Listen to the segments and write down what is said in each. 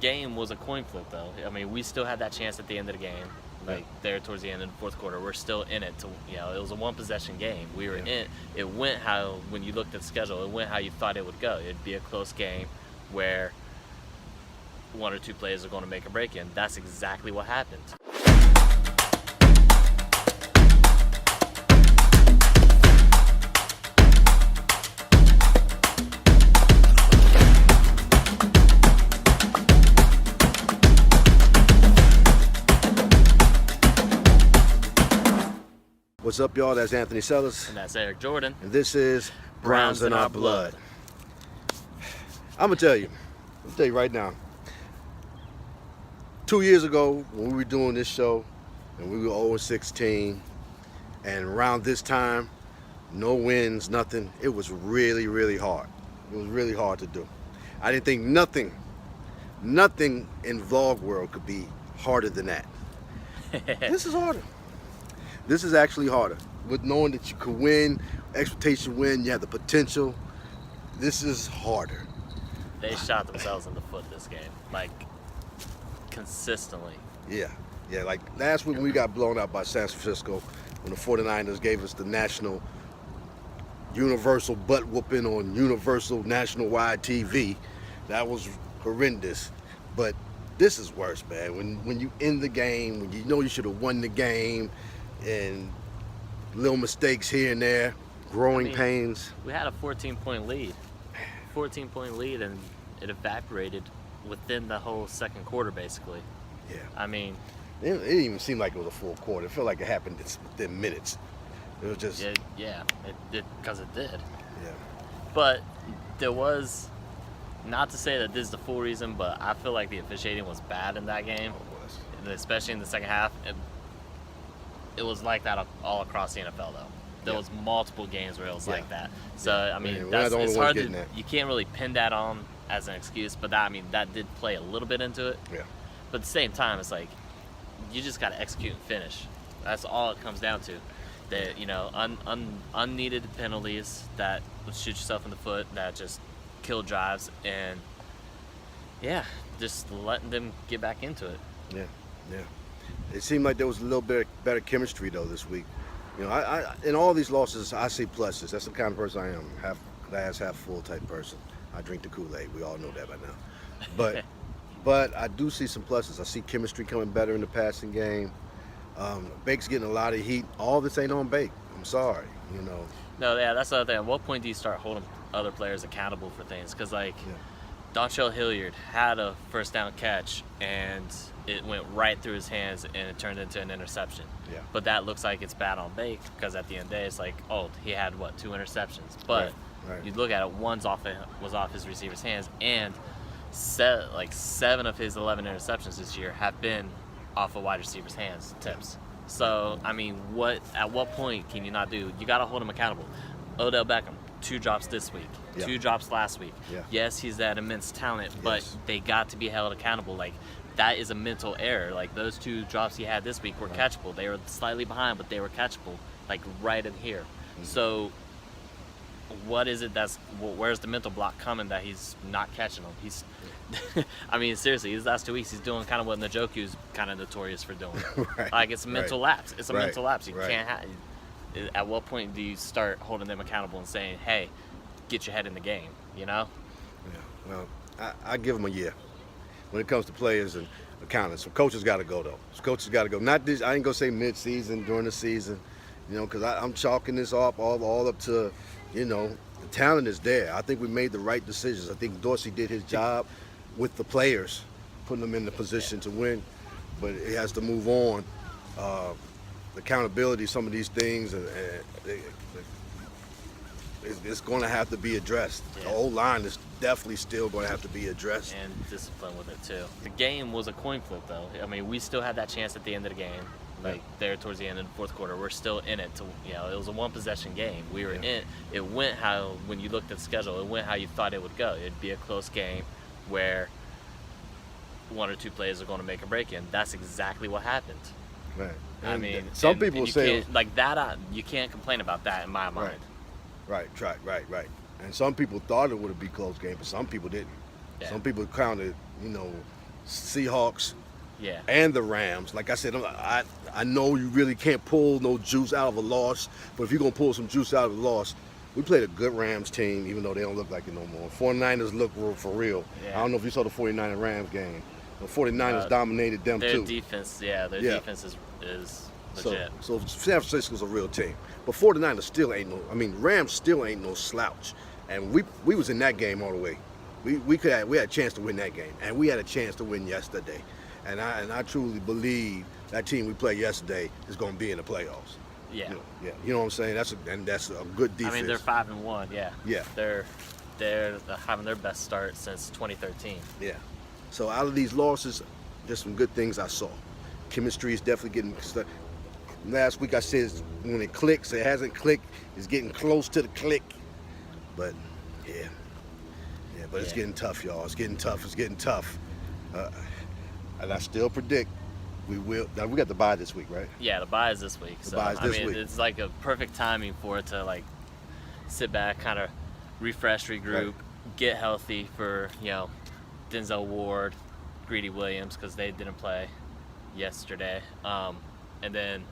game was a coin flip, though. I mean, we still had that chance at the end of the game, like there towards the end of the fourth quarter. We're still in it. It was a one-possession game. We were in. It went how, when you looked at the schedule, it went how you thought it would go. It'd be a close game where one or two plays are going to make a break in. That's exactly what happened. What's up, y'all? That's Anthony Sellers. And that's Eric Jordan. And this is Browns in Our Blood. I'm going to tell you right now. 2 years ago, when we were doing this show, and we were 0-16, and around this time, no wins, nothing, it was really, really hard. It was really hard to do. I didn't think nothing in vlog world could be harder than that. This is harder. This is actually harder. With knowing that you could win, expectation win, you have the potential. This is harder. They shot themselves in the foot this game, like consistently. Yeah. Like last week when we got blown out by San Francisco, when the 49ers gave us the national, universal butt whooping on universal national-wide TV, that was horrendous. But this is worse, man. When you end the game, when you know you should have won the game, and little mistakes here and there, growing pains. We had a 14-point lead. 14-point lead, and it evaporated within the whole second quarter, basically. Yeah. I mean, it didn't even seem like it was a full quarter. It felt like it happened within minutes. It was just... because it did. Yeah. But there was, not to say that this is the full reason, but I feel like the officiating was bad in that game. It was. Especially in the second half. It was like that all across the NFL, though. There was multiple games where it was like that. So I mean, it's hard to. You can't really pin that on as an excuse, but that did play a little bit into it. Yeah. But at the same time, it's like you just got to execute and finish. That's all it comes down to. That unneeded penalties that would shoot yourself in the foot, that just kill drives, and just letting them get back into it. Yeah. It seemed like there was a little bit better chemistry though this week. I in all these losses, I see pluses. That's the kind of person I am. Half glass, half full type person. I drink the Kool-Aid. We all know that by now. But I do see some pluses. I see chemistry coming better in the passing game. Bake's getting a lot of heat. All this ain't on Bake. I'm sorry. No, that's the other thing. At what point do you start holding other players accountable for things? Because Dontrell Hilliard had a first down catch, and it went right through his hands, and it turned into an interception. Yeah. But that looks like it's bad on Bake, because at the end of the day, it's like, he had, 2 interceptions? But you look at it, one's was off his receiver's hands, and 7 of his 11 interceptions this year have been off a wide receiver's hands, tips. So, I mean, at what point can you not do? You got to hold him accountable. Odell Beckham, 2 drops this week, 2 drops last week. Yeah. Yes, he's that immense talent, but they got to be held accountable. Like, that is a mental error. Like, those 2 drops he had this week were catchable. They were slightly behind, but they were catchable, like right in here. Mm-hmm. So, what is it where's the mental block coming that he's not catching them? He's, I mean, seriously, these last 2 weeks, he's doing kind of what Njoku's kind of notorious for doing. Like, it's a mental lapse. It's a mental lapse. You can't have. At what point do you start holding them accountable and saying, hey, get your head in the game, Yeah, well, I give them a year when it comes to players and accounting. Some coaches got to go, though. Some coaches got to go. Not this, I ain't going to say mid-season, during the season, because I'm chalking this up all up to, the talent is there. I think we made the right decisions. I think Dorsey did his job with the players, putting them in the position to win, but it has to move on. Accountability, some of these things, it's going to have to be addressed. The old line is definitely still going to have to be addressed. And discipline with it, too. The game was a coin flip, though. I mean, we still had that chance at the end of the game. Like, there towards the end of the fourth quarter, we're still in it. It was a one-possession game. We were in it. It went how, when you looked at the schedule, it went how you thought it would go. It'd be a close game where 1 or 2 plays are going to make a break in. That's exactly what happened. Right. I mean, some people say like that. You can't complain about that in my mind. Right. And some people thought it would be a close game, but some people didn't. Yeah. Some people counted, Seahawks, Yeah. and the Rams. Like I said, I know you really can't pull no juice out of a loss, but if you're going to pull some juice out of a loss, we played a good Rams team, even though they don't look like it no more. 49ers look for real. Yeah. I don't know if you saw the 49ers Rams game. The 49ers dominated them their too. Defense, their defense is legit. So San Francisco's a real team. But 49ers still ain't Rams still ain't no slouch. And we was in that game all the way. We had a chance to win that game, and we had a chance to win yesterday. And I truly believe that team we played yesterday is going to be in the playoffs. Yeah. You know what I'm saying? That's a good defense. I mean, they're 5-1. Yeah. Yeah. They're having their best start since 2013. Yeah. So out of these losses, there's some good things I saw. Chemistry is definitely getting stuck. Last week I said when it clicks, it hasn't clicked. It's getting close to the click. But it's getting tough, y'all. It's getting tough. And I still predict we will. Now we got the bye this week, right? Yeah, the bye is this week. The bye is this week. It's like a perfect timing for it to like sit back, kind of refresh, regroup, Right. get healthy for Denzel Ward, Greedy Williams, because they didn't play yesterday, and then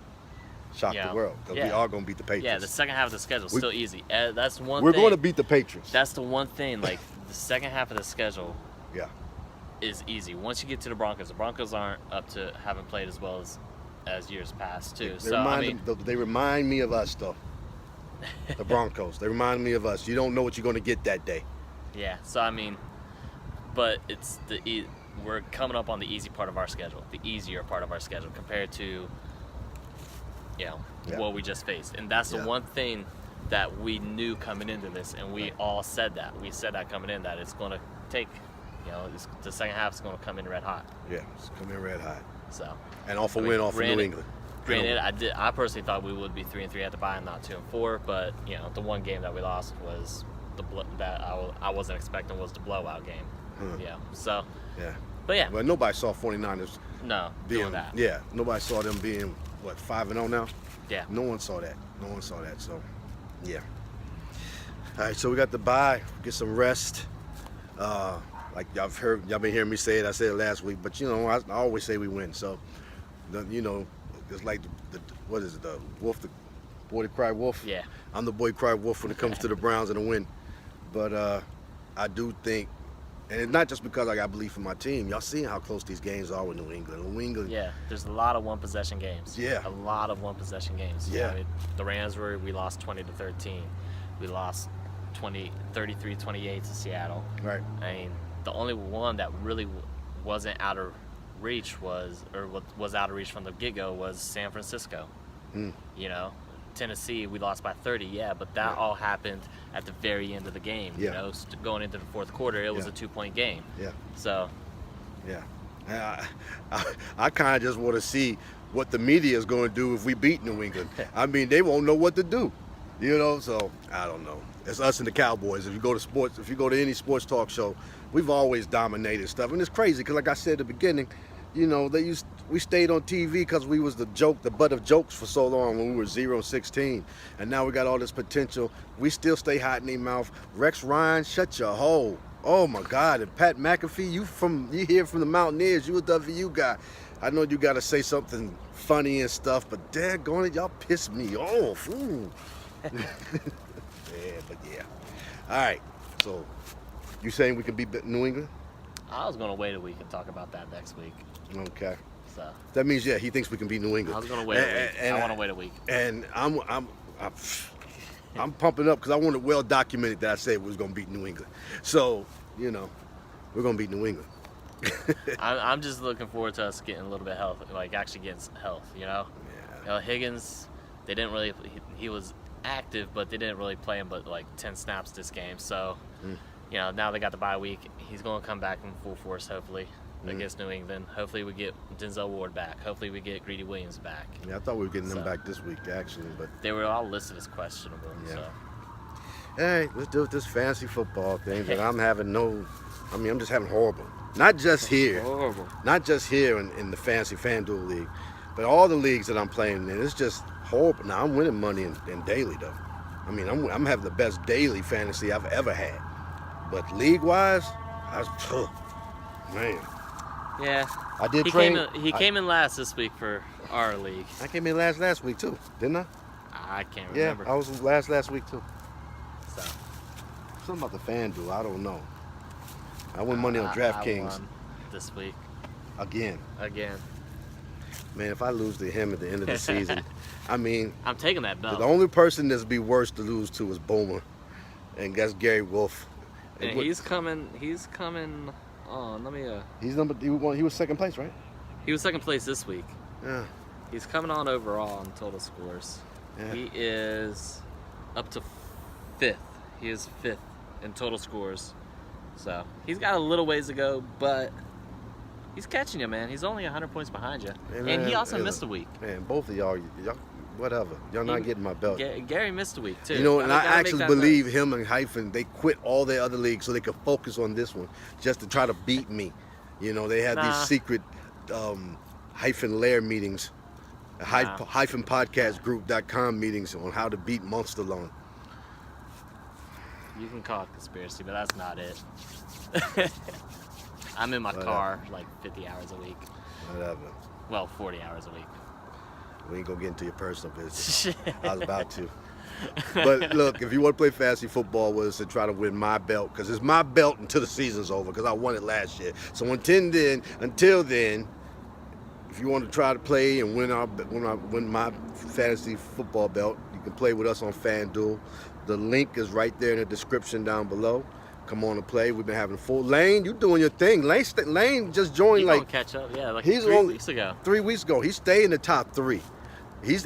Shock the world, because we are going to beat the Patriots. Yeah, the second half of the schedule is still easy. That's one. We're thing. going to beat the Patriots. That's the one thing. Like the second half of the schedule. Yeah. Is easy. Once you get to the Broncos aren't up to haven't played as well as years past too. They remind me of us though. The Broncos. They remind me of us. You don't know what you're going to get that day. Yeah. So but it's we're coming up on the easy part of our schedule, the easier part of our schedule compared to what we just faced, and that's the one thing that we knew coming into this, and we all said that. We said that coming in that it's going to take. The second half is going to come in red hot. Yeah, it's coming in red hot. So. And off a win off of New England. Granted, I personally thought we would be 3-3 at the bye and not 2-4, but the one game that we lost was that I wasn't expecting was the blowout game. Yeah. So. Yeah. But yeah. But nobody saw 49ers. Doing that. Yeah. Nobody saw them being 5-0 now. Yeah. No one saw that. So, yeah. All right. So we got the bye. Get some rest. Like y'all been hearing me say it. I said it last week, but I always say we win. So, it's like what is it? The wolf, the boy that cried wolf. Yeah. I'm the boy that cried wolf when it comes to the Browns and the win. But I do think, and it's not just because I got belief in my team. Y'all seeing how close these games are with New England. Yeah. There's a lot of one possession games. Yeah. A lot of one possession games. Yeah. The Rams we lost 20-13. We lost 33-28 to Seattle. Right. I mean, the only one that really wasn't out of reach was out of reach from the get-go was San Francisco. Tennessee, we lost by 30, but that all happened at the very end of the game. Going into the fourth quarter, it was a 2-point game. Yeah. So. Yeah. I kind of just want to see what the media is going to do if we beat New England. I mean, they won't know what to do. So I don't know. It's us and the Cowboys. If you go to any sports talk show, we've always dominated stuff, and it's crazy because, like I said at the beginning, we stayed on TV because we was the butt of jokes for so long when we were 0-16, and now we got all this potential. We still stay hot in their mouth. Rex Ryan, shut your hole. Oh my God! And Pat McAfee, you hear from the Mountaineers. You a WU guy. I know you got to say something funny and stuff, but daggone it, y'all piss me off. Ooh. Yeah. All right. So, you saying we can beat New England? I was gonna wait a week and talk about that next week. Okay. So. That means he thinks we can beat New England. I was gonna wait a week. I want to wait a week. And I'm pumping up because I want it well documented that I said we was gonna beat New England. So we're gonna beat New England. I'm just looking forward to us getting a little bit actually getting some health. Yeah. Higgins, they didn't really. He was active, but they didn't really play him but 10 snaps this game. So, now they got the bye week. He's going to come back in full force, hopefully, against New England. Hopefully we get Denzel Ward back. Hopefully we get Greedy Williams back. Yeah, I thought we were getting them back this week, actually. But they were all listed as questionable. Yeah. So. All right, let's do this fantasy football thing. But I'm just having horrible. Not just here. Horrible. Not just here in the fantasy FanDuel league, but all the leagues that I'm playing in. It's just horrible. Now I'm winning money in daily though. I mean, I'm having the best daily fantasy I've ever had. But league-wise, man. Yeah. I did He train. He came in last this week for our league. I came in last week too, didn't I? I can't remember. Yeah, I was last week too. So. Something about the FanDuel, I don't know. I won money on DraftKings. I won this week. Again. Man, if I lose to him at the end of the season, I mean, I'm taking that belt. the only person that's be worse to lose to is Boomer, and that's Gary Wolf. And he's coming. Oh, let me. He was second place, right? He was second place this week. Yeah. He's coming on overall in total scores. Yeah. He is up to 5th. He is 5th in total scores. So he's got a little ways to go, but he's catching you, man. He's only 100 points behind you. Hey, and man, he also missed a week. Man, both of y'all whatever. Y'all not getting my belt. Gary missed a week, too. You know, and I actually believe him and Hyphen, they quit all their other leagues so they could focus on this one just to try to beat me. You know, they had these secret Hyphen Lair meetings, Hyphen podcastgroup.com meetings on how to beat Monstalung. You can call it conspiracy, but that's not it. I'm in my car like 50 hours a week. Whatever. Well, 40 hours a week. We ain't gonna get into your personal business. I was about to. But look, if you want to play fantasy football with us and try to win my belt, because it's my belt until the season's over, because I won it last year. So until then, if you want to try to play and win my fantasy football belt, you can play with us on FanDuel. The link is right there in the description down below. Come on and play. We've been having full. Lane, you doing your thing. Lane just joined He's catch up. Yeah, like he's 3 weeks ago. 3 weeks ago. He stayed in the top 3.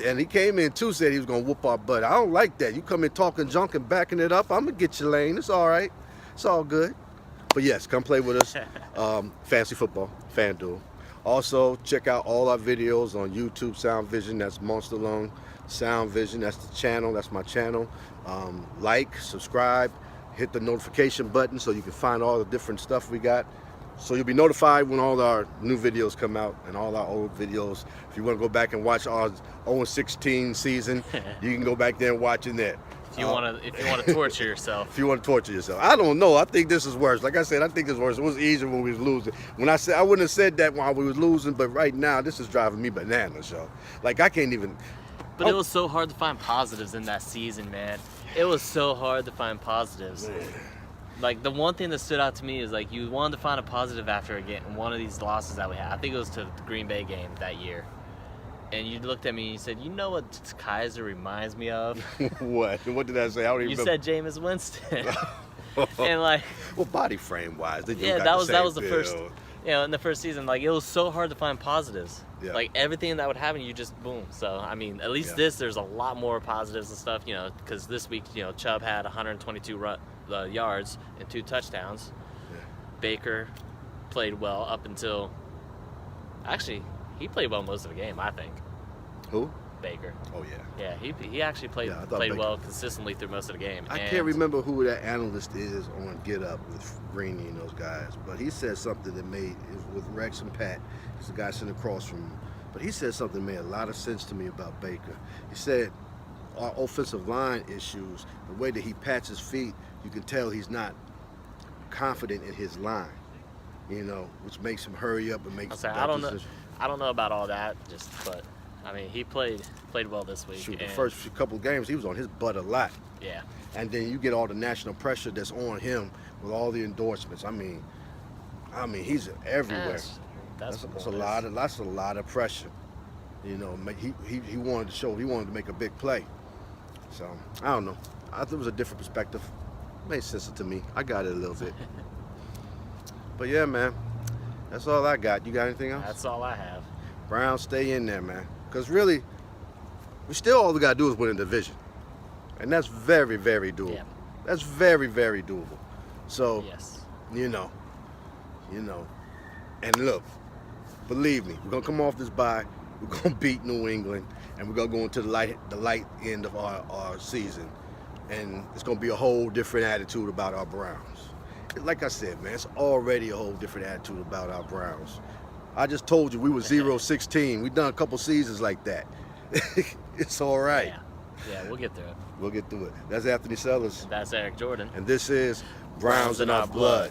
And he came in too, said he was gonna whoop our butt. I don't like that. You come in talking junk and backing it up. I'm gonna get you, Lane. It's all right. It's all good. But yes, come play with us. Fantasy football, FanDuel. Also, check out all our videos on YouTube Soundvizion. That's Monstalung Soundvizion. That's the channel. That's my channel. Like, subscribe, hit the notification button so you can find all the different stuff we got. So you'll be notified when all our new videos come out and all our old videos. If you want to go back and watch our 0-16 season, you can go back there and watch in there. If you want to torture yourself. If you want to torture yourself. I don't know. I think this is worse. Like I said, I think it's worse. It was easier when we was losing. When I wouldn't have said that while we was losing, but right now this is driving me bananas, yo. Like I can't even. But it was so hard to find positives in that season, man. It was so hard to find positives. Man. Like the one thing that stood out to me is like you wanted to find a positive after getting one of these losses that we had. I think it was to the Green Bay game that year. And you looked at me and you said, "You know what Kaiser reminds me of?" What? What did I say? I don't even You remember. said Jameis Winston. And like, well, body frame wise, they that was the first. You know, in the first season, like it was so hard to find positives. Yeah. Like everything that would happen, you just boom. So I mean, at least there's a lot more positives and stuff. You know, because this week, Chubb had 122 yards and 2 touchdowns. Yeah. Baker played well up until. Actually, he played well most of the game, I think. Who? Baker. Oh yeah. Yeah, he actually played well consistently through most of the game. I can't remember who that analyst is on Get Up with Greeny and those guys, but he said something that made with Rex and Pat. He's the guy sitting across from him, but he said something that made a lot of sense to me about Baker. He said our offensive line issues, the way that he pats his feet, you can tell he's not confident in his line. Which makes him hurry up and makes. I don't know about all that, but I mean, he played well this week. Shoot, the first couple of games, he was on his butt a lot. Yeah. And then you get all the national pressure that's on him with all the endorsements. I mean, he's everywhere. That's a lot of pressure. He wanted to show. He wanted to make a big play. So I don't know. I thought it was a different perspective. Made sense to me. I got it a little bit. But yeah, man, that's all I got. You got anything else? That's all I have. Browns, stay in there, man. Because really, all we got to do is win a division. And that's very, very doable. Yeah. That's very, very doable. So, yes. And look, believe me, we're going to come off this bye. We're going to beat New England. And we're going to go into the light end of our season. And it's going to be a whole different attitude about our Browns. Like I said, man, it's already a whole different attitude about our Browns. I just told you we were 0-16. We've done a couple seasons like that. It's all right. Yeah, we'll get through it. We'll get through it. That's Anthony Sellers. That's Eric Jordan. And this is Browns in Our Blood.